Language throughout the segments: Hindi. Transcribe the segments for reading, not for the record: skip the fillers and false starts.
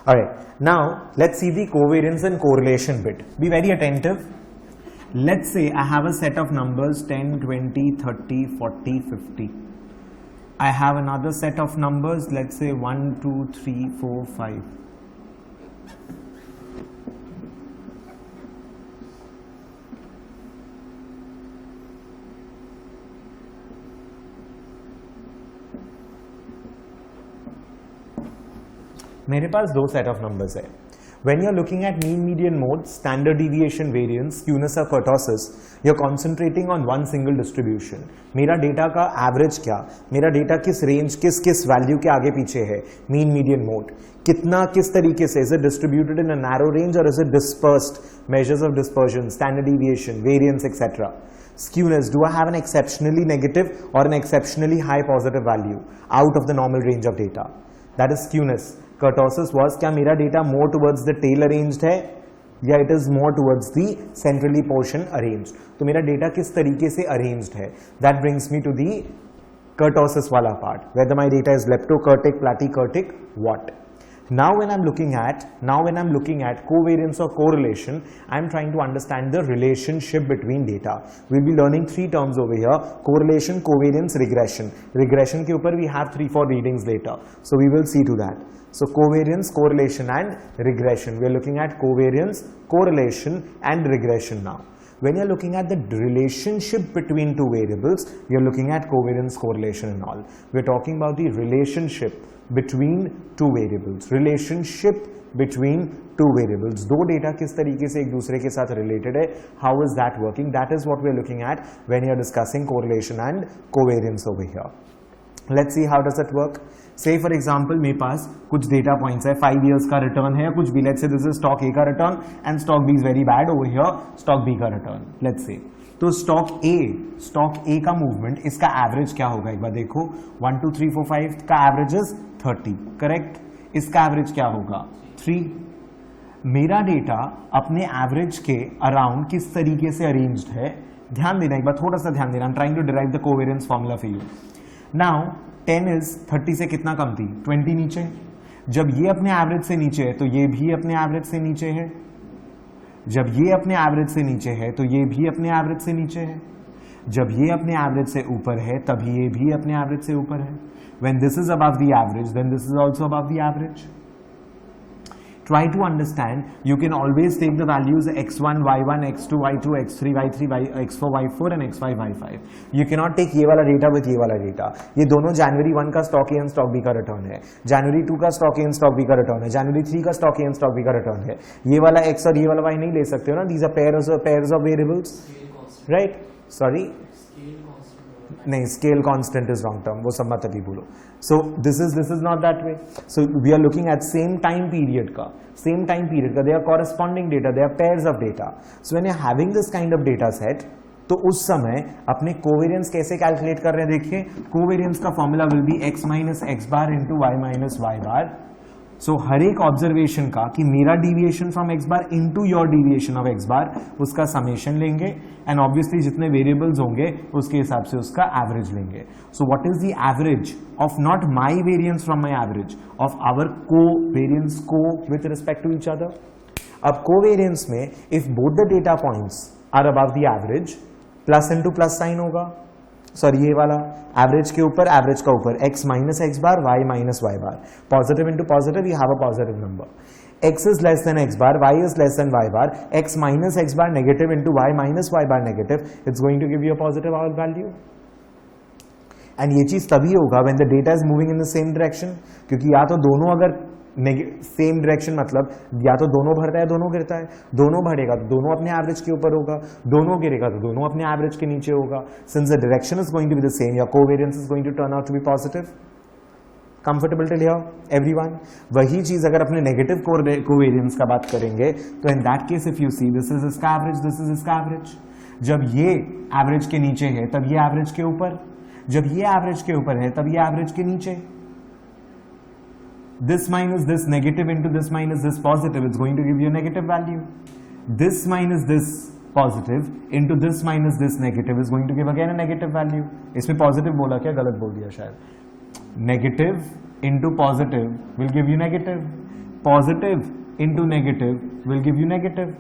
Alright, now let's see the covariance and correlation bit. Be very attentive. Let's say I have a set of numbers 10, 20, 30, 40, 50. I have another set of numbers, let's say 1, 2, 3, 4, 5. मेरे पास दो सेट ऑफ नंबर्स है. When you're looking at mean, median, mode, standard deviation, variance, skewness or kurtosis, you're concentrating on one single distribution. मेरा डेटा का एवरेज क्या, मेरा डेटा किस रेंज किस वैल्यू के आगे पीछे है, मीन मीडियन मोड कितना किस तरीके से, is it distributed in a narrow range और is it dispersed, measures of dispersion, standard deviation, variance etcetera. Skewness, do I have an exceptionally negative or an exceptionally high positive value out of the normal range of data? That is skewness. Kurtosis was क्या मेरा data more towards the tail arranged है या it is more towards the centrally portion arranged. तो मेरा डेटा किस तरीके से arranged है. That brings me to the kurtosis वाला part. Whether my data is leptokurtic, platykurtic, what. Now when I'm looking at covariance or correlation, I'm trying to understand the relationship between data. We'll be learning three terms over here: correlation, covariance, regression. Regression के ऊपर we have 3-4 readings later, so we will see to that. So covariance, correlation and regression. We are looking at covariance, correlation and regression now. When you're looking at the relationship between two variables, you're looking at covariance, correlation and all. We're talking about the relationship between two variables. Relationship between two variables. दो डेटा किस तरीके से एक दूसरे के साथ related है, how is that working? That is what we're looking at when you're discussing correlation and covariance over here. Let's see how does it work. Say for example मेरे पास कुछ डेटा पॉइंट्स है, 5 years का रिटर्न है, कुछ भी. Let's say this is stock A का return and stock B is very bad over here, stock B का रिटर्न. Let's say तो stock A का मूवमेंट, इसका एवरेज क्या होगा एक बार देखो. 1 2 3 4 5 का एवरेज इज 30, करेक्ट. इसका एवरेज क्या होगा 3. मेरा डेटा अपने एवरेज के अराउंड किस तरीके से अरेंज्ड है, ध्यान देना एक बार, थोड़ा सा ध्यान देना. I am trying to derive the covariance formula for you. Now 10 is 30 से कितना कम थी, 20 नीचे. जब ये अपने एवरेज से नीचे है तो ये भी अपने एवरेज से नीचे है. जब ये अपने एवरेज से नीचे है तो ये भी अपने एवरेज से नीचे है. जब ये अपने एवरेज से ऊपर है तभी ये भी अपने एवरेज से ऊपर है. When this is above the average, then this is also above the average. Try to understand. You can always take the values x1, y1, x2, y2, x3, y3, x4, y4 and x5, y5. You cannot take ये वाला डेटा with ये वाला डेटा. ये दोनों January 1 का stock A and stock B का रिटर्न है, January 2 का stock A and stock B का रिटर्न है, January 3 का stock A and stock B का रिटर्न है. ये वाला x और ये वाला y नहीं ले सकते हो ना. These are pairs of variables, right? Sorry, नहीं, scale constant is wrong term, वो सब मत अभी बोलो. So this is not that way. So we are looking at same time period का. They are corresponding data, they are pairs of data. So when you're having this kind of data set, तो उस समय अपने कोवेरियंस कैसे कैलकुलेट कर रहे हैं देखिए. कोवेरियंस का formula will be x minus x bar into y minus y bar. So हर एक ऑब्जर्वेशन का कि मेरा deviation from x bar into your deviation of x bar, उसका समेशन लेंगे एंड ऑब्वियसली जितने वेरिएबल्स होंगे उसके हिसाब से उसका एवरेज लेंगे. So what is the average of not my variance from my average, of our covariance को with respect to each other. अब कोवेरियंस में if both the data points are above the average, plus into plus sign होगा. सॉरी ये वाला एवरेज के ऊपर एवरेज का ऊपर x minus x bar y minus y bar, positive into positive, you have a positive number. x is less then x bar, y is less than y bar, x minus x bar negative into y minus y bar negative, it's going to give you a positive value. And ये चीज तभी होगा when the data is moving in the same direction, क्योंकि या तो दोनों अगर सेम डायरेक्शन मतलब या तो दोनों बढ़ता है दोनों गिरता है, दोनों बढ़ेगा तो दोनों अपने एवरेज के ऊपर होगा, दोनों गिरेगा तो दोनों अपने एवरेज के नीचे होगा. Since the direction is going to be the same, your covariance is going to turn out to be positive. Comfortable till here everyone. वही चीज अगर अपने नेगेटिव कोवेरियंस का बात करेंगे तो इन that case if you see this is इसका एवरेज, दिस इज इसका एवरेज. जब ये एवरेज के नीचे है तब ये एवरेज के ऊपर, जब ये एवरेज के ऊपर है तब ये एवरेज के नीचे. This minus this negative into this minus this positive, it's going to give you a negative value. This minus this positive into this minus this negative is going to give again a negative value. इसमें positive बोला क्या, गलत बोल दिया शायद. Negative into positive will give you negative. Positive into negative will give you negative.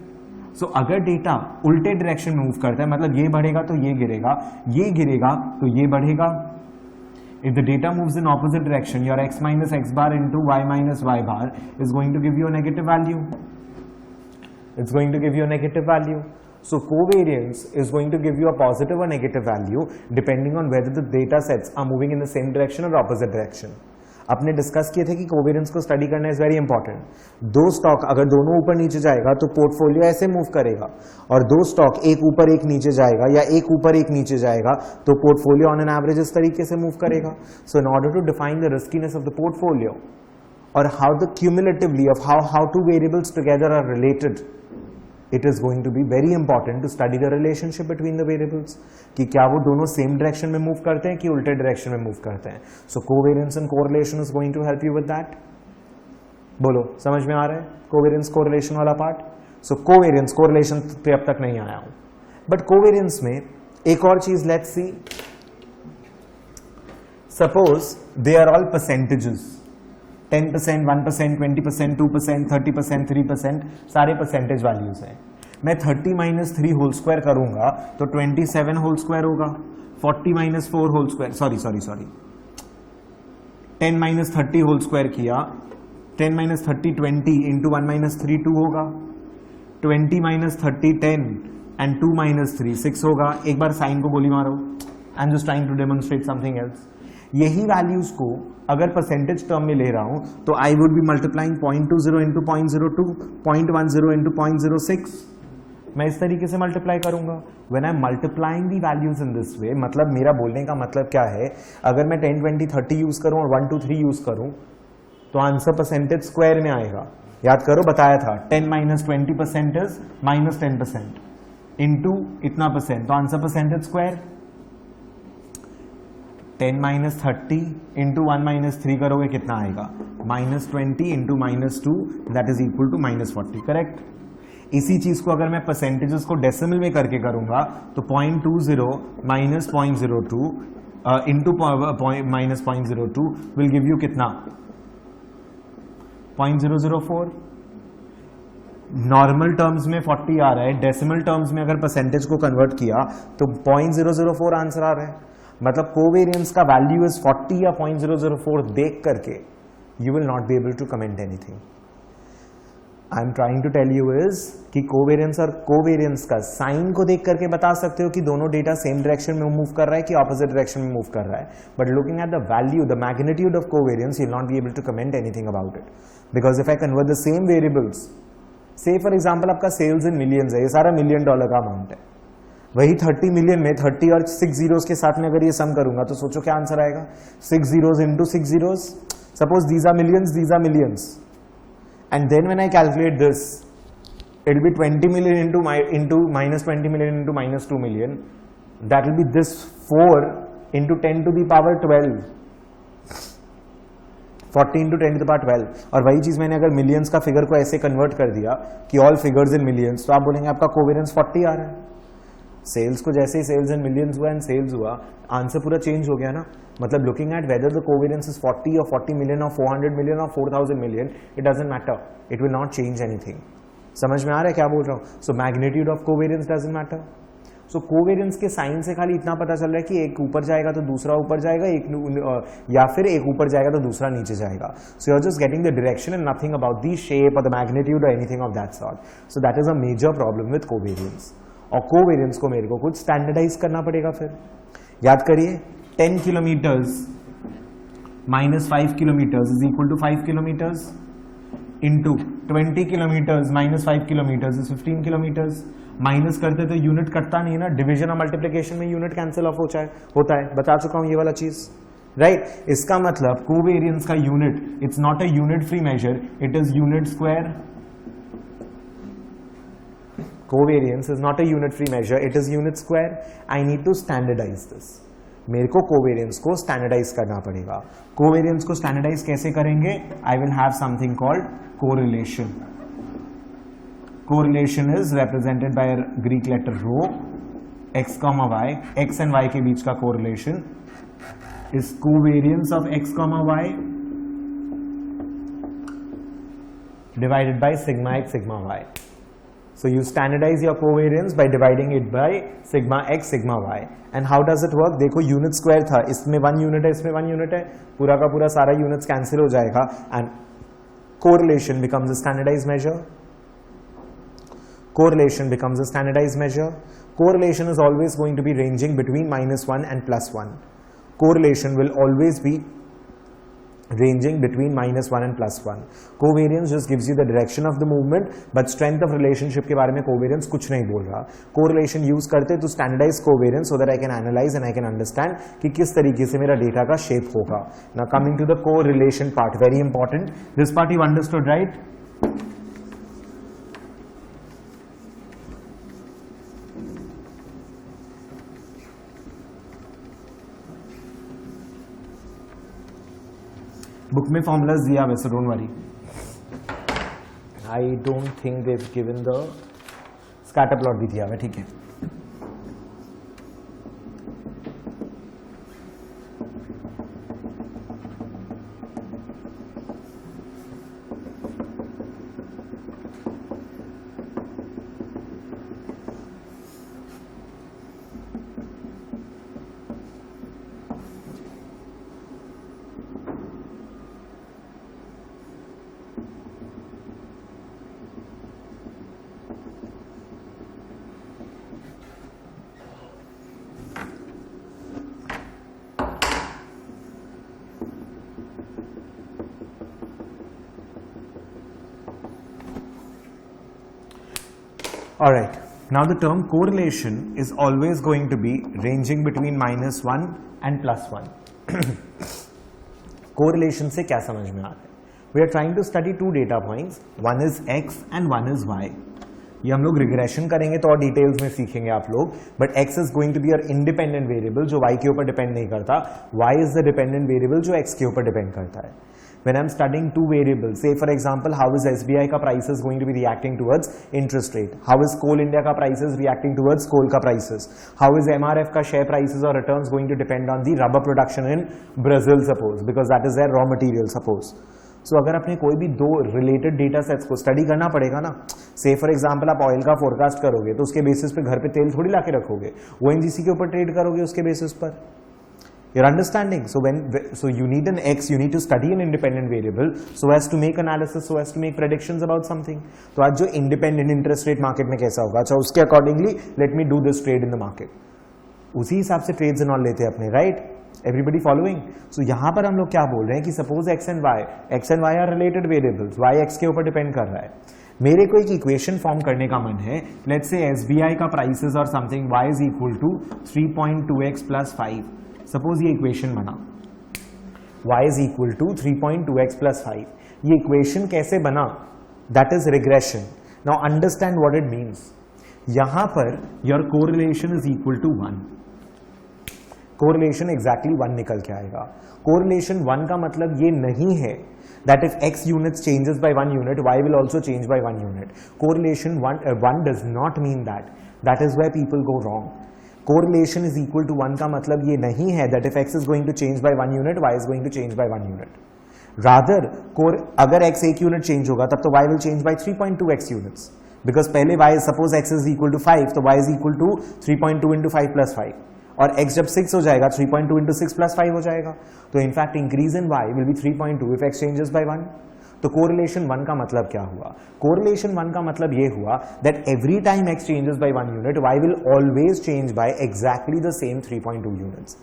So अगर डेटा उल्टे डायरेक्शन में मूव करता है, मतलब ये बढ़ेगा तो ये गिरेगा, ये गिरेगा तो ये बढ़ेगा. If the data moves in opposite direction, your x minus x bar into y minus y bar is going to give you a negative value. It's going to give you a negative value. So covariance is going to give you a positive or negative value depending on whether the data sets are moving in the same direction or opposite direction. अपने डिस्कस किए थे कि कोवेरियंस को स्टडी करना इज वेरी इंपॉर्टेंट. दो स्टॉक अगर दोनों ऊपर नीचे जाएगा तो पोर्टफोलियो ऐसे मूव करेगा, और दो स्टॉक एक ऊपर एक नीचे जाएगा या एक ऊपर एक नीचे जाएगा तो पोर्टफोलियो ऑन एन एवरेज इस तरीके से मूव करेगा. So in order to define the riskiness of the portfolio और how the cumulatively of how two variables together are related, it is going to be very important to study the relationship between the variables कि क्या वो दोनों सेम डायरेक्शन में मूव करते हैं कि उल्टे डायरेक्शन में मूव करते हैं. So covariance and correlation is going to help you with that. बोलो समझ में आ रहा है कोवेरियंस कोरिलेशन वाला पार्ट. सो कोवेरियंस कोरिलेशन पे अब तक नहीं आया हूं, बट कोवेरियंस में एक और चीज let's see. Suppose they are all percentages, 10%, 1%, 20%, 2%, 30%, 3%, सारे परसेंटेज वैल्यूज हैं. मैं 30 माइनस 3 होल स्क्वायर करूंगा तो 27 होल स्क्वायर होगा. 40 minus 4 whole square, sorry 10 minus 30 whole square किया, 10 माइनस 30 20 इंटू 1 माइनस 3 2 होगा. 20 माइनस 30 10 एंड 2 माइनस 3 6 होगा. एक बार साइन को गोली मारो. I am just trying to demonstrate something else. यही वैल्यूज को अगर परसेंटेज टर्म में ले रहा हूं तो I would be multiplying 0.20 into 0.02, 0.10 into 0.06. मैं इस तरीके से मल्टीप्लाई करूंगा. When I am multiplying the values in this way, मतलब मेरा बोलने का मतलब क्या है, अगर मैं 10 20 30 यूज करूं और 1 2 3 यूज करूं तो आंसर परसेंटेज स्क्वायर में आएगा. याद करो बताया था 10 माइनस 20% इज माइनस 10% इंटू इतना परसेंट, तो answer percentage square. 10 minus 30 into 1 minus 3 करोगे कितना आएगा, -20 into -2 that is equal to -40. Correct. इसी चीज को अगर मैं परसेंटेजेस को डेसिमल में करके करूंगा तो 0.20 minus 0.02 into minus 0.02 will give you कितना, 0.004. नॉर्मल टर्म्स में 40 आ रहा है, डेसिमल टर्म्स में अगर परसेंटेज को कन्वर्ट किया तो 0.004 आंसर आ रहा है. मतलब कोवेरियंस का वैल्यू इज 40 या 0.004 देख करके you will not be able to comment anything. I am trying to tell you is कि कोवेरियंस और कोवेरियंस का साइन को देख करके बता सकते हो कि दोनों डेटा सेम डायरेक्शन में मूव कर रहा है कि ऑपोजिट डायरेक्शन में मूव कर रहा है. But looking at the value, the magnitude of covariance, you will not be able to comment anything about it. Because if I convert the same variables, say for example आपका सेल्स इन मिलियंस है, ये सारा $1 मिलियन का अमाउंट है. वही 30 मिलियन में 30 और 6 जीरोस के साथ में अगर ये सम करूंगा तो सोचो क्या आंसर आएगा. 6 zeros into 6 zeros. Suppose these are millions, and then when I calculate this, it will be 20 million into minus 20 million into minus 2 million. That will be this 4 into 10 to the power 12. 40 into 10 to the power 12. और वही चीज मैंने अगर मिलियंस का फिगर को ऐसे कन्वर्ट कर दिया कि ऑल फिगर्स इन मिलियंस, तो आप बोलेंगे आपका कोवेरियंस 40 आ रहा है. सेल्स को जैसे ही सेल्स इन मिलियंस हुआ एंड सेल्स हुआ, आंसर पूरा चेंज हो गया ना. मतलब looking at whether the covariance is 40 or 40 million or 400 million or 4000 million, it doesn't matter, it will not change anything. समझ में आ रहा है क्या बोल रहा हूं. So magnitude of covariance doesn't matter. So covariance के साइन से खाली इतना पता चल रहा है कि एक ऊपर जाएगा तो दूसरा ऊपर जाएगा, या फिर एक ऊपर जाएगा तो दूसरा नीचे जाएगा. So you are just getting the direction and nothing about the shape और द मैग्नीट्यूड और anything of that sort. So that is a major problem with covariance. और कोवेरियंस को मेरे को कुछ स्टैंडर्डाइज करना पड़ेगा. फिर याद करिए 10 kilometres minus 5 kilometres is equal to 5 kilometres into 20 kilometres minus 5 kilometres is 15 kilometres. Minus करते तो यूनिट कटता नहीं है ना, डिवीजन और मल्टीप्लिकेशन में यूनिट कैंसिल ऑफ होता है. बता चुका हूं ये वाला चीज, राइट. इसका मतलब कोवेरियंस का unit, it's not a unit free measure, it is unit square. Covariance is not a unit free measure, it is unit square. I need to standardize this. मेरे को कोवेरियंस को स्टैंडर्डाइज करना पड़ेगा. कोवेरियंस को स्टैंडर्डाइज कैसे करेंगे? I will have something called correlation. Correlation is represented by Greek letter rho. x, y, x and y के बीच का correlation is covariance of x, y divided by sigma x sigma y. So you standardize your covariance by dividing it by sigma x sigma y. And how does it work? देखो यूनिट स्क्वायर था, इसमें 1 यूनिट है, इसमें 1 यूनिट है, पूरा का पूरा सारा यूनिट्स कैंसिल हो जाएगा and correlation becomes a standardized measure. Correlation becomes a standardized measure. Correlation is always going to be ranging between -1 and +1. Correlation will always be ranging between -1 and +1. Covariance just gives you the direction of the movement, but strength of relationship के बारे में covariance कुछ नहीं बोल रहा. Correlation use करते तो standardize covariance so that I can analyze and I can understand कि किस तरीके से मेरा data का shape होगा. Now coming to the correlation part, very important. This part you understood, right? Book में फॉर्मूलाज दिया हुआ, so don't worry. I don't think they've given the scatter plot भी दिया हुआ, ठीक है. Alright, now the term correlation is always going to be ranging between -1 and +1. Correlation से क्या समझ में आता है? We are trying to study two data points, one is x and one is y. ये हम लोग रिग्रेशन करेंगे तो और डिटेल्स में सीखेंगे आप लोग, but x is going to be your independent variable जो y के ऊपर डिपेंड नहीं करता, y is the dependent variable जो x के ऊपर डिपेंड करता है. When I'm studying two variables, say for example, how is SBI का prices going to be reacting towards interest rate? How is Coal India का prices reacting towards coal का prices? How is MRF का share prices or returns going to depend on the rubber production in Brazil suppose, because that is their raw material suppose. So अगर अपने कोई भी दो related data sets को study करना पड़ेगा ना, say for example आप oil का forecast करोगे तो उसके basis पे घर पे तेल थोड़ी लाके रखोगे, ONGC के ऊपर trade करोगे उसके basis पर. You're understanding? So you need an X, you need to study an independent variable so as to make analysis, so as to make predictions about something. तो आज जो independent interest rate market में कैसा होगा, अच्छा उसके accordingly let me do this trade in the market. उसी हिसाब से trades and all लेते हैं अपने, right? Everybody following? So यहाँ पर हम लोग क्या बोल रहे हैं कि suppose X and Y are related variables, Y X के ऊपर depend कर रहा है. मेरे को एक इक्वेशन फॉर्म करने का मन है, लेट्स से SBI का प्राइसेस और something Y is equal to 3.2x plus 5. Suppose ये इक्वेशन बना, y is equal to 3.2x plus 5. ये इक्वेशन कैसे बना? That is regression. Now understand what it means. यहां पर your correlation is equal to 1. Correlation exactly 1 निकल के आएगा. कोरिलेशन 1 का मतलब ये नहीं है that if x units changes by 1 unit, y will also change by 1 unit. Correlation 1 does not mean that. That is where people go wrong. Correlation is equal to 1 का मतलब ये नहीं है that if x is going to change by 1 unit, y is going to change by 1 unit. Rather, अगर x 1 unit change होगा तब तो y will change by 3.2x units. Because पहले y, suppose x is equal to 5, तो y is equal to 3.2 into 5 plus 5. और x जब 6 हो जाएगा 3.2 into 6 plus 5 हो जाएगा. तो in fact increase in y will be 3.2 if x changes by 1. तो कोरिलेशन 1 का मतलब क्या हुआ? कोरिलेशन 1 का मतलब ये हुआ that every time x changes by 1 unit, y will always change by exactly the same 3.2 units.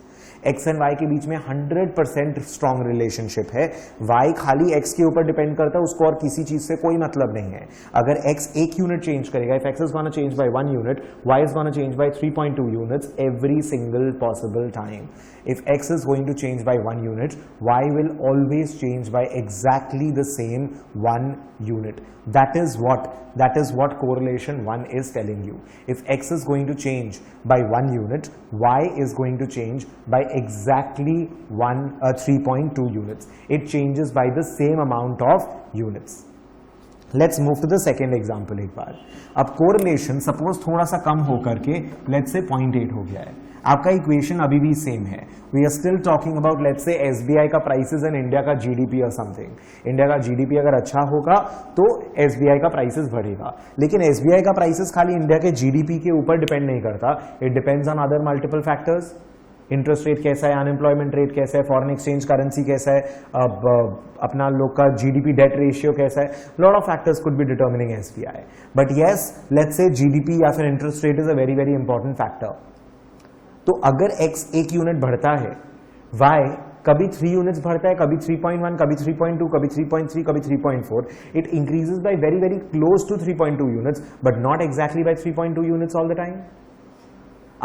x and y के बीच में 100% स्ट्रॉन्ग रिलेशनशिप है. y खाली x के ऊपर डिपेंड करता है, उसको और किसी चीज से कोई मतलब नहीं है. अगर x 1 यूनिट चेंज करेगा, if x is gonna change by 1 unit, y is gonna change by 3.2 units every single possible time. If x is going to change by 1 unit, y will always change by exactly the same 1 unit. That is what correlation 1 is telling you. If x is going to change by 1 unit, y is going to change by exactly 3.2 units. It changes by the same amount of units. Let's move to the second example एक बार. अब correlation suppose थोड़ा सा कम होकर के let's say 0.8 हो गया है. आपका इक्वेशन अभी भी सेम है. We are still talking about let's say SBI का प्राइसेस एंड इंडिया का जीडीपी और समथिंग. इंडिया का जीडीपी अगर अच्छा होगा तो एसबीआई का प्राइसेस बढ़ेगा, लेकिन एसबीआई का प्राइसेस खाली इंडिया के जीडीपी के ऊपर डिपेंड नहीं करता. It depends on other multiple factors. Interest rate कैसा है, अनएम्प्लॉयमेंट रेट कैसा है, फॉरेन एक्सचेंज करेंसी कैसा है, अपना लोग का जीडीपी डेट रेशियो कैसा है. Lot of factors could be determining SBI. But yes, let's say GDP या फिर interest rate is a very very important factor. तो अगर x एक यूनिट बढ़ता है, y कभी 3 यूनिट्स बढ़ता है, कभी 3.1, कभी 3.2, कभी 3.3, कभी 3.4. It increases by very very close to 3.2 units, but not exactly by 3.2 units all the time.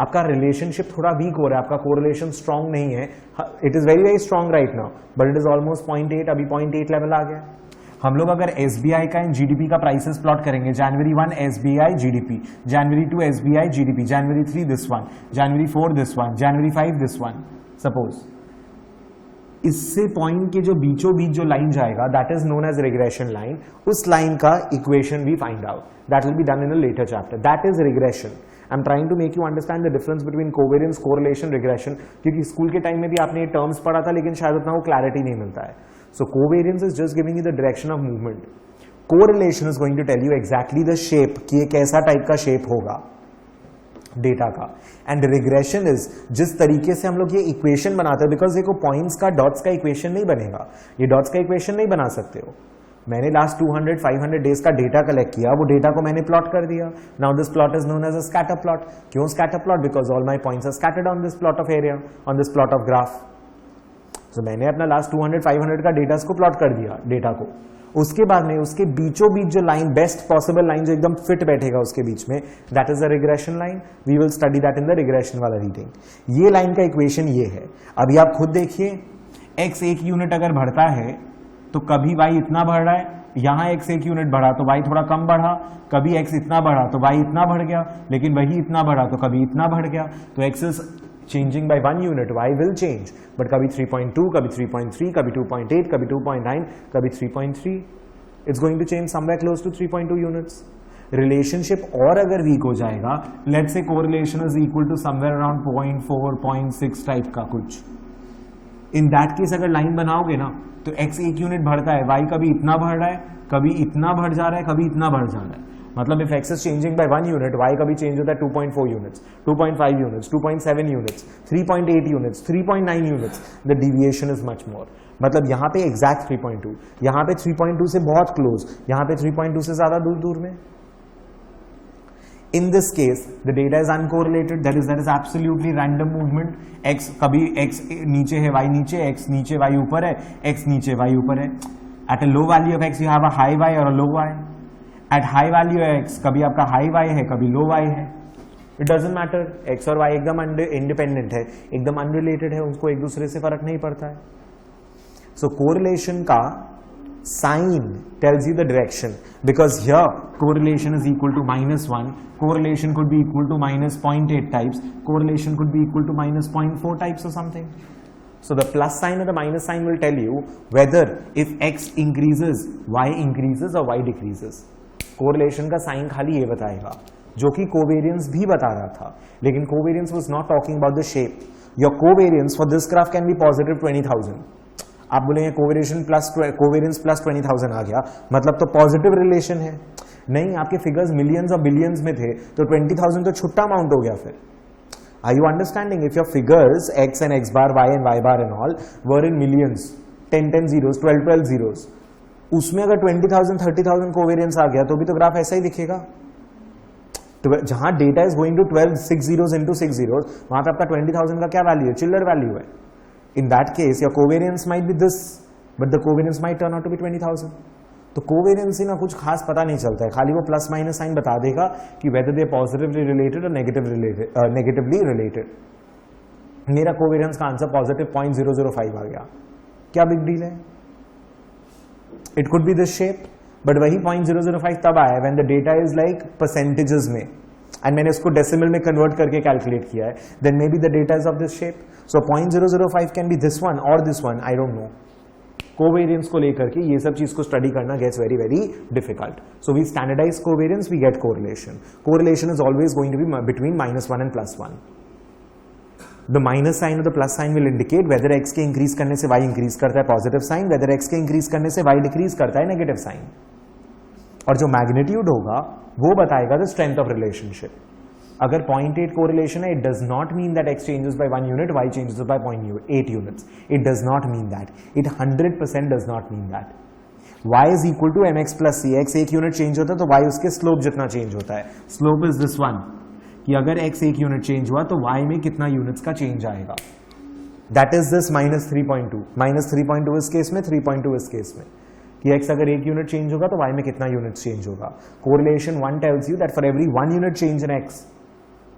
आपका रिलेशनशिप थोड़ा वीक हो रहा है, आपका कोरिलेशन स्ट्रांग नहीं है. It is very very strong right now, but it is almost 0.8. अभी 0.8 लेवल आ गया. हम लोग अगर एसबीआई का एंड जीडीपी का प्राइसेस प्लॉट करेंगे, जनवरी 1 एसबीआई जीडीपी, जनवरी 2 एसबीआई जीडीपी, जनवरी 3 दिस वन, जनवरी 4 दिस वन, जनवरी 5 दिस वन, सपोज. इससे पॉइंट के जो बीचों बीच जो लाइन जाएगा, that is known as regression line. उस लाइन का equation we find out. That will be done in a later chapter. That is regression. I am trying to make you understand the difference between covariance, correlation, regression. क्योंकि स्कूल के टाइम में भी आपने ये टर्म्स पढ़ा था, लेकिन शायद उतना वो क्लैरिटी नहीं मिलता है. So covariance is just giving you the direction of movement. Correlation is going to tell you exactly the shape, कि ये कैसा टाइप का शेप होगा डेटा का. एंड रिग्रेशन इज जिस तरीके से हम लोग ये इक्वेशन बनाते हैं, बिकॉज देखो पॉइंट्स का डॉट्स का इक्वेशन नहीं बनेगा. ये डॉट्स का इक्वेशन नहीं बना सकते हो. मैंने लास्ट 200-500 डेज का डेटा कलेक्ट किया, वो डेटा को मैंने प्लॉट कर दिया. Now this plot is known as a scatter plot. क्यों scatter plot? Because all my points are scattered on this plot of area, on this plot of graph. तो मैंने अपना लास्ट 200-500 का डेटा को प्लॉट कर दिया डेटा को. उसके बाद में उसके बीचों बीच जो लाइन, बेस्ट पॉसिबल लाइन जो एकदम फिट बैठेगा उसके बीच में, that is the regression line. We will study that in the regression वाला रीडिंग. ये लाइन का इक्वेशन ये है. अभी आप खुद देखिए, x 1 यूनिट अगर बढ़ता है तो कभी y इतना बढ़ रहा है, यहां x 1 यूनिट बढ़ा तो y थोड़ा कम बढ़ा, कभी x इतना बढ़ा तो y इतना बढ़ गया, लेकिन वही इतना बढ़ा तो कभी इतना बढ़ गया. तो x is changing by 1 unit, y will change, but कभी 3.2, कभी 3.3, कभी 2.8, कभी 2.9, कभी 3.3. It's going to change somewhere close to 3.2 units. Relationship और अगर weak हो जाएगा, let's say correlation is equal to somewhere around 0.4, 0.6 type का कुछ. In that case अगर लाइन बनाओगे ना, तो x 1 यूनिट बढ़ता है, y कभी इतना बढ़ रहा है, कभी इतना बढ़ जा रहा है, कभी इतना बढ़ जा रहा है. मतलब if x is changing by 1 unit, y कभी चेंज होता है 2.4 units, 2.5 units, 2.7 units, 3.8 units, 3.9 units. The deviation is much more. मतलब यहाँ पे exact 3.2, यहाँ पे 3.2 से बहुत close, यहाँ पे 3.2 से ज्यादा दूर दूर में. In this case, the data is uncorrelated. That is absolutely random movement. X कभी x नीचे है, y नीचे, x नीचे, y ऊपर है, x नीचे, y ऊपर है. At a low value of x, you have a high y or a low y. At high value of x, कभी आपका high y है, कभी low y है. It doesn't matter. x और y एकदम independent है, एकदम unrelated है, उनको एक दूसरे से फर्क नहीं पड़ता है. So correlation का sign tells you the direction, because here correlation is equal to -1, correlation could be equal to -0.8 types, correlation could be equal to -0.4 types or something. So the plus sign or the minus sign will tell you whether if x increases, y increases or y decreases. Correlation का sign खाली ये बताएगा, जो कि covariance भी बता रहा था, लेकिन covariance was not talking about the shape. Your covariance for this graph can be positive 20,000. आप बोलेंगे कोवेरियंस प्लस 20,000 आ गया, मतलब तो पॉजिटिव रिलेशन है. नहीं, आपके फिगर्स मिलियंस और बिलियंस में थे, तो 20,000 तो छुट्टा अमाउंट हो गया. फिर are you understanding? If your figures x and x bar, y and y bar and all were in millions, 10 zeros, 12 zeros, उसमें अगर 20,000 30,000 कोवेरियंस आ गया तो भी तो ग्राफ ऐसा ही दिखेगा. तो जहां data is going to 12 6 zeros into 6 zeros, वहां पे आपका 20,000 का क्या वैल्यू है? चिल्लर वैल्यू है. In that case, your covariance might be this, but the covariance might turn out to be 20,000. तो covariance से ना कुछ खास पता नहीं चलता है, खाली वो प्लस माइनस साइन बता देगा कि whether they are positively related or negatively related. मेरा covariance का आंसर पॉजिटिव 0.005 आ गया, क्या बिग डील है? It could be this shape, but वही 0.005 तब आया when the data is like percentages में, and मैंने उसको डेसिमल में कन्वर्ट करके कैलकुलेट किया है, then maybe the data is of this shape. So 0.005 can be this one or this one, I don't know. Covariance को लेकर के ये सब चीज को स्टडी करना gets very very difficult. So we standardize covariance, we get correlation. Correlation is always going to be between -1 and +1. The minus sign और the plus sign will indicate whether x के इंक्रीज करने से वाई इंक्रीज करता है पॉजिटिव साइन, वेदर एक्स के इंक्रीज करने से वाई डिक्रीज करता है नेगेटिव साइन, और जो मैग्नीट्यूड होगा वो बताएगा द स्ट्रेंथ ऑफ रिलेशनशिप. अगर 0.8 कोरिलेशन है, it does not mean that x changes by 1 unit, y changes by 0.8 units. It does not mean that. It 100% does not mean that. y is equal to mx plus c. x एक यूनिट चेंज होता है तो y उसके स्लोप जितना चेंज होता है. स्लोप इज दिस वन, कि अगर x एक यूनिट चेंज हुआ तो y में कितना यूनिट्स का चेंज आएगा. That is this -3.2. -3.2 इस केस में, 3.2 इस केस में, कि x अगर एक यूनिट चेंज होगा तो y में कितना यूनिट चेंज होगा. Correlation 1 tells you that for every 1 unit change in x,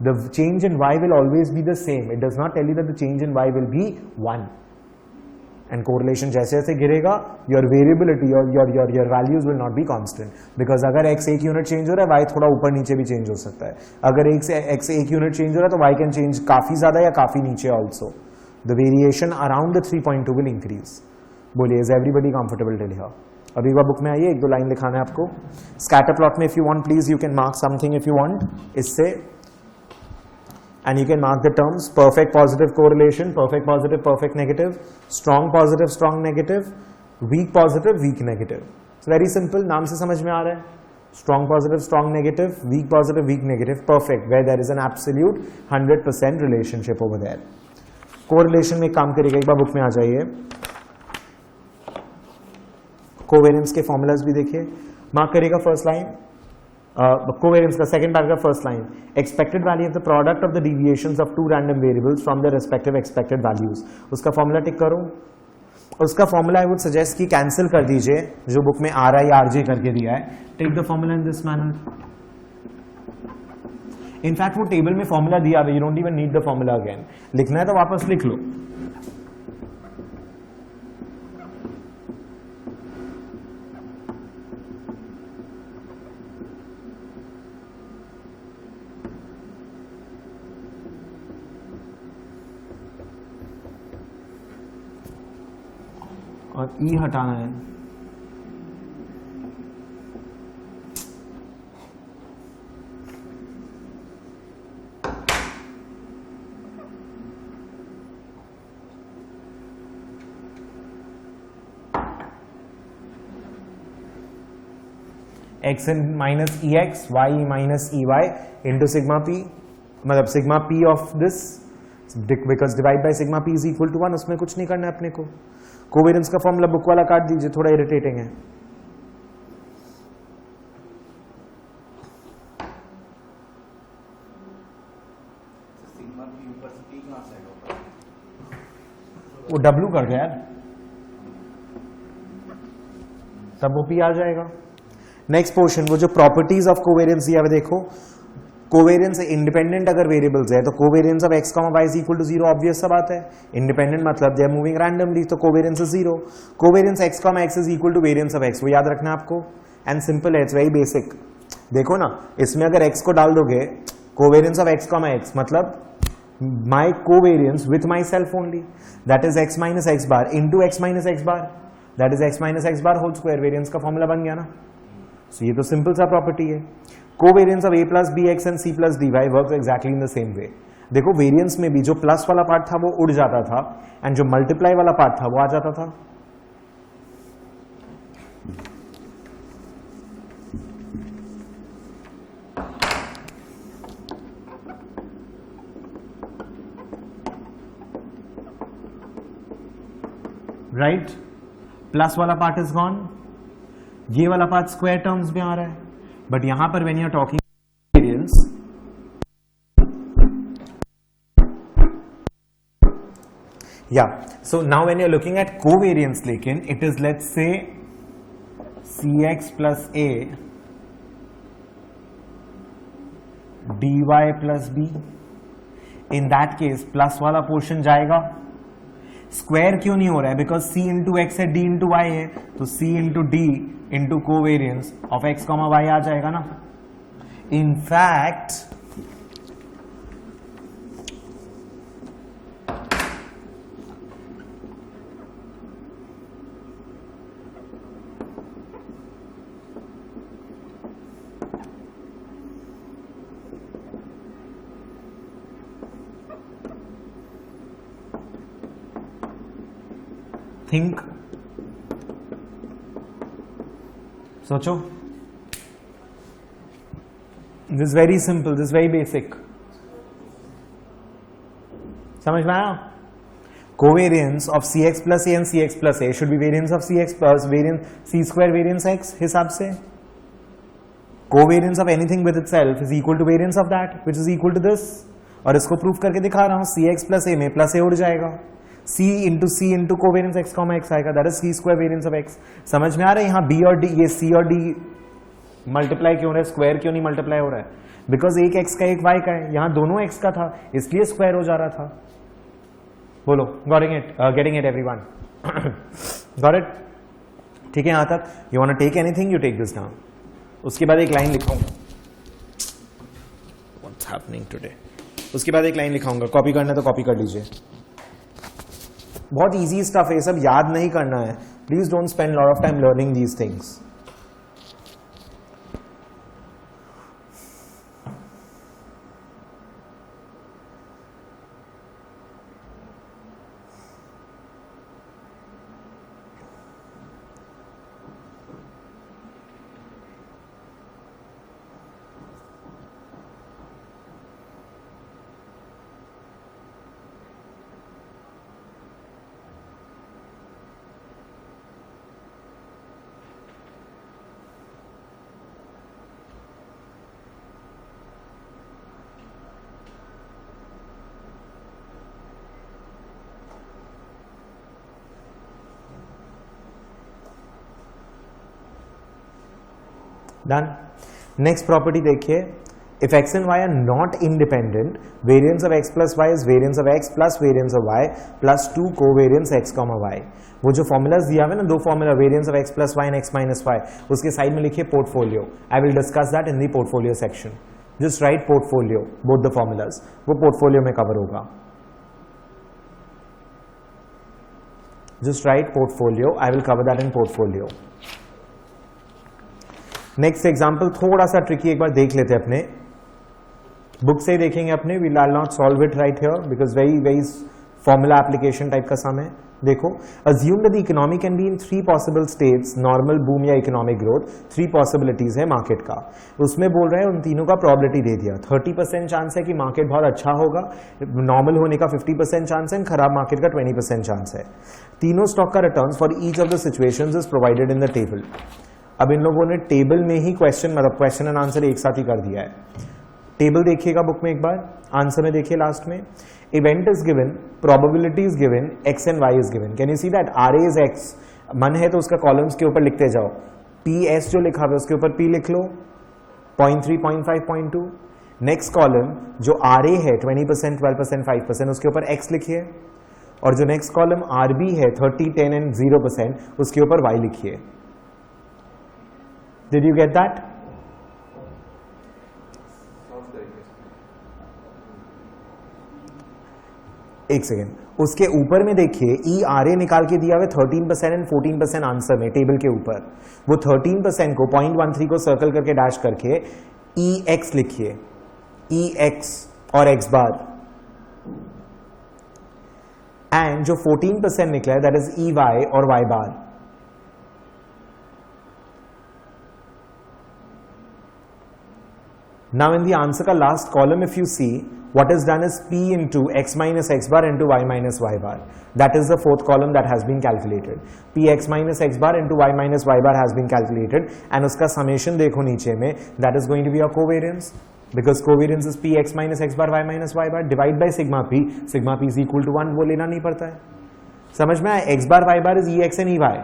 the change in y will always be the same. It does not tell you that the change in y will be 1. And correlation जैसे जैसे गिरेगा, your variability, your values will not be constant. Because अगर x एक यूनिट चेंज हो रहा है, y थोड़ा ऊपर नीचे भी चेंज हो सकता है. अगर x एक यूनिट चेंज हो रहा है तो y can change काफी ज्यादा या काफी नीचे also. The variation around the 3.2 will increase. बोलिए, is everybody comfortable till here? अब एक बार बुक में आइए, एक दो लाइन लिखाना है आपको. स्कैटर प्लॉट में if you want, please you can mark something if you want. इससे and you can mark the terms perfect positive correlation, perfect positive, perfect negative, strong positive, strong negative, weak positive, weak negative. It's very simple. नाम से समझ में आ रहा है. Strong positive, strong negative, weak positive, weak negative, perfect, where there is an absolute 100% relationship over there. Correlation में काम करेगा, एक बार बुक में आ जाइए. कोवेरियंस के फॉर्मूलाज भी देखिए. मार्क करेगा फर्स्ट लाइन, covariance का second paragraph first line, expected value of the product of the deviations of two random variables from the respective expected values. उसका फॉर्मूला टिक करो. उसका फॉर्मूला आई वुड सजेस्ट कि कैंसिल कर दीजिए जो बुक में RIRJ करके दिया है. Take the formula in this manner. In fact वो टेबल में फॉर्मूला दिया है, you don't even need the formula again. लिखना है तो वापस लिख लो. और ई हटाना है. x minus E x, y minus E y into sigma p, मतलब sigma p of this, because divide by sigma p is equal to 1. उसमें कुछ नहीं करना है अपने को. कोवेरियंस का फॉर्मूला बुक वाला काट दीजिए, थोड़ा इरिटेटिंग है. वो W कर दे यार, तब वो P आ जाएगा. नेक्स्ट पोर्शन, वो जो प्रॉपर्टीज ऑफ कोवेरियंस दिया है देखो. कोवेरियंस इंडिपेंडेंट अगर वेरिएबल्स है तो covariance of x, y is equal to 0, obvious सा बात है. इंडिपेंडेंट मतलब दे आर मूविंग रैंडमली, तो covariance is 0. Covariance x, x is equal to variance of x, वो याद रखना है आपको. एंड सिंपल है, इट्स वेरी बेसिक. देखो ना, इसमें अगर x को डाल दोगे, कोवेरियंस ऑफ x, x मतलब my covariance with my self only, that is x minus x bar into x minus x bar, that is x minus x bar whole square. Variance का फॉर्मूला बन गया ना. So, ये तो सिंपल सा प्रॉपर्टी है. Covariance of a plus b x and c plus d y work exactly in the same way. देखो वेरियंस में भी जो प्लस वाला पार्ट था वो उड़ जाता था, एंड जो मल्टीप्लाई वाला पार्ट था वो आ जाता था. राइट, प्लस वाला पार्ट इज गॉन, ये वाला पार्ट स्क्वायर टर्म्स में आ रहा है. बट यहां पर when you are talking variance, या so now when you are looking at covariance, लेकिन it is let's say cx plus a dy plus b. In that case plus वाला पोर्शन जाएगा. स्क्वायर क्यों नहीं हो रहा है? बिकॉज c इंटू एक्स है, d इंटू वाई है, तो c into D into covariance of x, y आ जाएगा ना. इनफैक्ट थिंक, सोचो. This very simple, this very basic. समझ में आया? Covariance of c x plus a and c x plus a should be variance of c x plus variance c square variance x हिसाब से. Covariance of anything with itself is equal to variance of that which is equal to this. और इसको प्रूफ करके दिखा रहा हूं. सी एक्स प्लस ए में प्लस ए उड़ जाएगा. C into covariance x comma x आएगा. That is C square variance of x. समझ में आ रहा है? यहां बी और डी, ये सी और डी मल्टीप्लाई क्यों हो रहा है? स्क्वायर क्यों नहीं मल्टीप्लाई हो रहा है? बिकॉज एक एक्स का एक वाई का है. यहां दोनों एक्स का था इसलिए स्क्वायर हो जा रहा था. बोलो, getting it everyone? Got it? ठीक है यहां तक? You want to take anything, you take this down. उसके बाद एक लाइन लिखाऊंगा. What's happening today? उसके बाद एक लाइन लिखाऊंगा. कॉपी करना तो कॉपी कर लीजिए. बहुत इजी स्टफ है, सब याद नहीं करना है. Please don't spend lot of time learning these things. Done. Next property देखिए. If x and y are not independent, variance of x plus y is variance of x plus variance of y plus 2 covariance x comma y. वो जो फॉर्मुलाज दिया हुआ है ना, दो formula, variance of x plus y and x minus y, उसके साइड में लिखिए portfolio. I will discuss that in the portfolio section. Just right portfolio, both the formulas. वो पोर्टफोलियो में कवर होगा. Just right portfolio, I will cover that in portfolio. Next example थोड़ा सा ट्रिकी, एक बार देख लेते हैं. अपने बुक से ही देखेंगे अपने. We will not solve it right here because very formula application type का सम है. देखो, assume that the economy can be in 3 possible states, normal, boom या इकोनॉमिक ग्रोथ. 3 पॉसिबिलिटीज है मार्केट का. उसमें बोल रहे हैं उन तीनों का प्रोबेबिलिटी दे दिया. 30% चांस है कि मार्केट बहुत अच्छा होगा, नॉर्मल होने का 50% चांस है, खराब मार्केट का 20% चांस है. तीनों स्टॉक का returns for each of the situations is provided in the table. अब इन लोगों ने टेबल में ही क्वेश्चन एंड आंसर एक साथ ही कर दिया है. टेबल देखिएगा बुक में एक बार, आंसर में देखिए लास्ट में. Event is given, probability is given, x and y is given. Can you see that? R A is x. मन है तो उसका कॉलम्स के ऊपर लिखते जाओ. पी एस जो लिखा हुआ है उसके ऊपर पी लिख लो, 0.3, 0.5, 0.2. नेक्स्ट कॉलम जो आर ए है 20%, 12%, 5%, उसके ऊपर एक्स लिखिए. और जो नेक्स्ट कॉलम आर बी है 30, 10 एंड 0%, उसके ऊपर वाई लिखिए. Did you get that? एक सेकेंड. उसके ऊपर में देखिए ई आर ए निकाल के दिया हुआ 13% एंड 14% आंसर में टेबल के ऊपर. वो 13% को 0.13 को सर्कल करके डैश करके ई एक्स लिखिए. ई एक्स और एक्स बार. एंड जो 14% निकला है दैट इज ई वाई और y bar. Now in the answer का last column if you see, what is done is p into x minus x bar into y minus y bar. That is the fourth column that has been calculated. p x minus x bar into y minus y bar has been calculated and उसका summation देखो नीचे में, that is going to be a covariance because covariance is p x minus x bar y minus y bar divide by sigma p. Sigma p is equal to 1, वो लेना नहीं पड़ता है. समझ में आया? x bar y bar is e x and e y.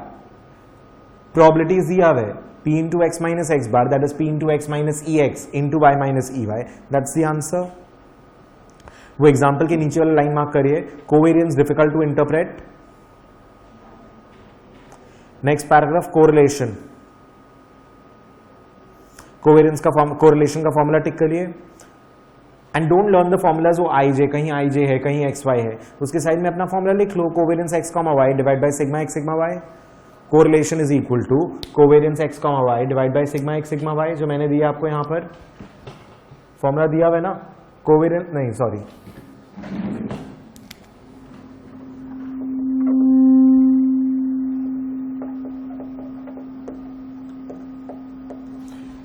Probability is दिया हुआ है p into x minus x bar, that is p into x minus ex into y minus ey. That's the answer. वो एग्जाम्पल के नीचे वाला लाइन मार्क करिए. Covariance difficult to interpret. Next paragraph correlation. Covariance का कोरिलेशन का फॉर्मूला टिक करिए and don't learn the formulas. वो आई जे, कहीं आई जे है, कहीं एक्स वाई है, उसके साइड में अपना फॉर्मूला लिख लो. Covariance x comma y divide by sigma x sigma y. Correlation is equal to covariance x comma y divide by sigma x sigma y. जो मैंने दिया आपको यहां पर फॉर्मूला दिया हुआ है ना, कोवेरियंस नहीं sorry,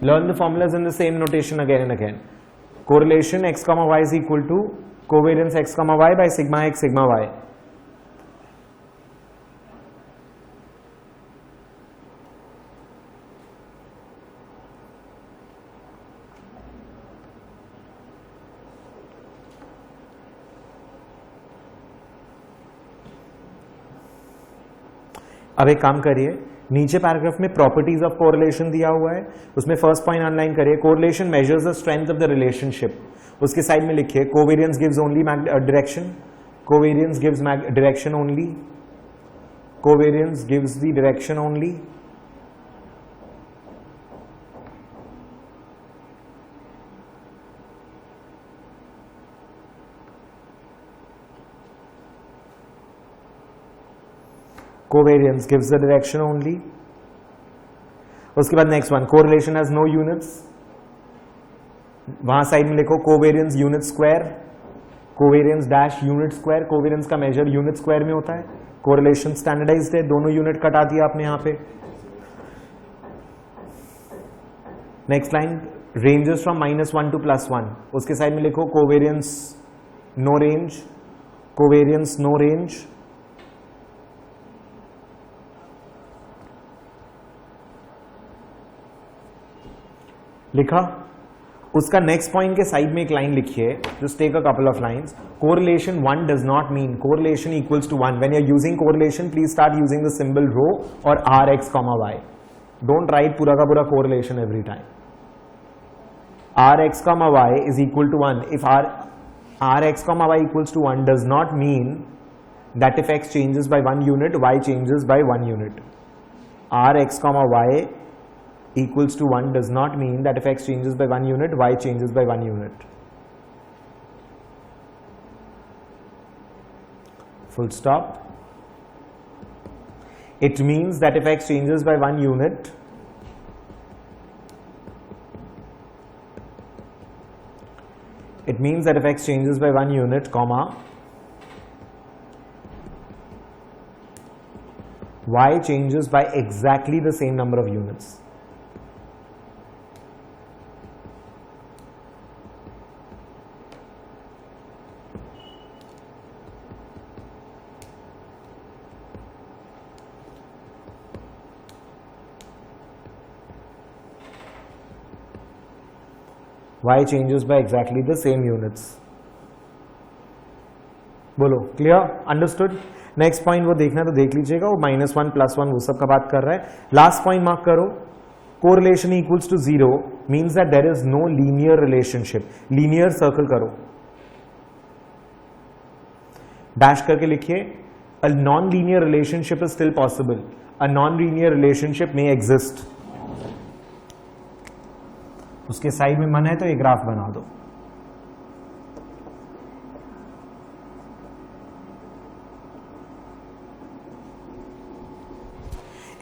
Learn the formulas in the same notation again and again. Correlation x comma y is equal to covariance x comma y by sigma x sigma y. अब एक काम करिए, नीचे पैराग्राफ में प्रॉपर्टीज ऑफ कोरिलेशन दिया हुआ है, उसमें फर्स्ट पॉइंट अंडरलाइन करिए, correlation measures the strength of the relationship. उसके साइड में लिखिए covariance gives only direction, covariance gives direction only, covariance gives the direction only. Covariance gives the direction only. उसके बाद next one, correlation has no units. वहां साइड में लिखो covariance unit square, covariance dash unit square. Covariance का मेजर यूनिट स्क्वायर में होता है. कोरिलेशन स्टैंडर्डाइज्ड है, दोनों यूनिट कटा दिया आपने यहां पे. Next line, ranges from -1 to +1. उसके साइड में लिखो covariance no range, covariance no range. लिखा. उसका नेक्स्ट पॉइंट के साइड में एक लाइन लिखिए, just take a couple of lines. Correlation 1 does not mean correlation equals to 1. When you are using correlation please start using the symbol rho और rx, y. डोंट राइट पूरा का पूरा correlation every time. rx, y is equal to 1. if rx, y equals to 1 does not mean that if x changes by 1 unit, y changes by 1 unit. rx, y equals to 1 does not mean that if x changes by 1 unit, y changes by 1 unit. Full stop. It means that if x changes by 1 unit, it means that if x changes by 1 unit, comma, y changes by exactly the same number of units. Y changes by exactly the same units. बोलो, क्लियर, अंडरस्टूड. नेक्स्ट पॉइंट वो देखना तो देख लीजिएगा, वो -1 +1 वो सब का बात कर रहा है. लास्ट पॉइंट मार्क करो, correlation equals to 0 means that there is no linear relationship. Linear circle करो, डैश करके लिखिए, a non linear relationship is still possible. A non linear relationship may exist. उसके साइड में मन है तो एक ग्राफ बना दो.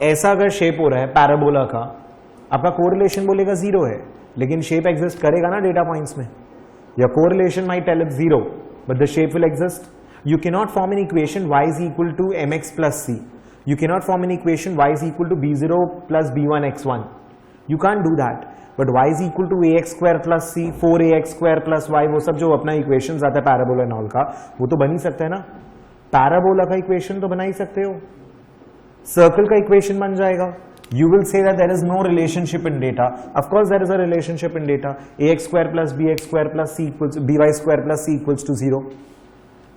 ऐसा अगर शेप हो रहा है पैराबोला का, आपका कोरिलेशन बोलेगा 0 है, लेकिन शेप एग्जिस्ट करेगा ना डेटा पॉइंट्स में. या correlation might tell it 0 but the shape will exist. You can not form an equation y is equal to mx plus c. You cannot form an equation y is equal to b0 plus b1 x1. You can't do that. But y is equal to ax square plus c, 4ax square plus y, वो सब जो अपना इक्वेशन आता है पैराबोला एंड ऑल का, वो तो बन ही सकता है ना. पैराबोला का इक्वेशन तो बना ही सकते हो, सर्कल का इक्वेशन बन जाएगा. You will say that there is no relationship in data. Of course there is a relationship in data. ax square plus bx square plus c equals by square plus c equals to 0.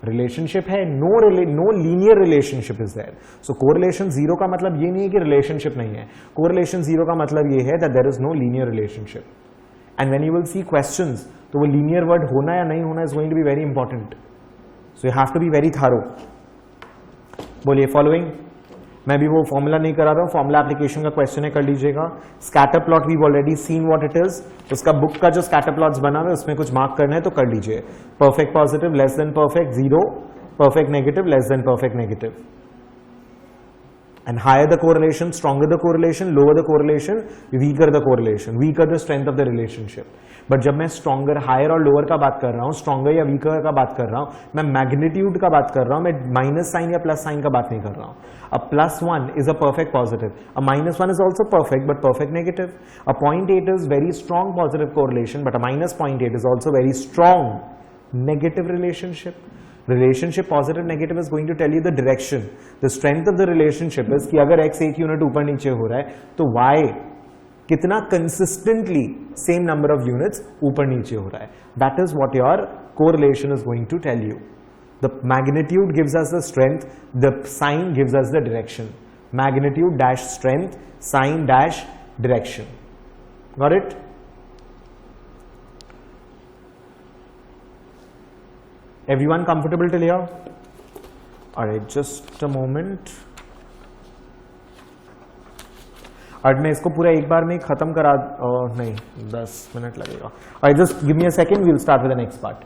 Relationship है, no linear relationship is there. So correlation 0 का मतलब ये नहीं है कि रिलेशनशिप नहीं है. कोरिलेशन 0 का मतलब ये है that there is no linear relationship. And when you will see questions, तो वो लीनियर वर्ड होना या नहीं होना is going to be very important. So you have to be very thorough. बोलिए फॉलोइंग. मैं भी वो फॉर्मूला नहीं करा रहा हूं, फॉर्मूला एप्लीकेशन का क्वेश्चन है, कर लीजिएगा. Scatter plot we already seen what it is. उसका बुक का जो स्कैटर प्लॉट्स बना हुआ है उसमें कुछ मार्क करना है तो कर लीजिए. Perfect positive less than perfect 0, perfect negative less than perfect negative. And higher the correlation, stronger the correlation, lower the correlation, weaker the correlation, weaker the strength of the relationship. But जब मैं स्ट्रॉन्गर, हायर और लोअर का बात कर रहा हूं, स्ट्रॉन्गर या वीकर का बात कर रहा हूं, मैं मैग्नीट्यूड का बात कर रहा हूं, मैं माइनस साइन या प्लस साइन का बात नहीं कर रहा हूं. A +1 is a perfect positive. A -1 is also perfect, but perfect negative. A 0.8 is very strong positive correlation, but a -0.8 is also very strong negative relationship. Relationship positive negative is going to tell you the direction. The strength of the relationship is कि अगर x 1 यूनिट ऊपर नीचे हो रहा है तो y कितना consistently same number of units ऊपर नीचे हो रहा है. That is what your correlation is going to tell you. The magnitude gives us the strength, the sign gives us the direction. Magnitude dash strength, sign dash direction. Got it? Everyone comfortable till here? Alright, just a moment. और मैं इसको पूरा एक बार में खत्म करा, नहीं 10 मिनट लगेगा. Alright, just give me a second, we'll start with the next part.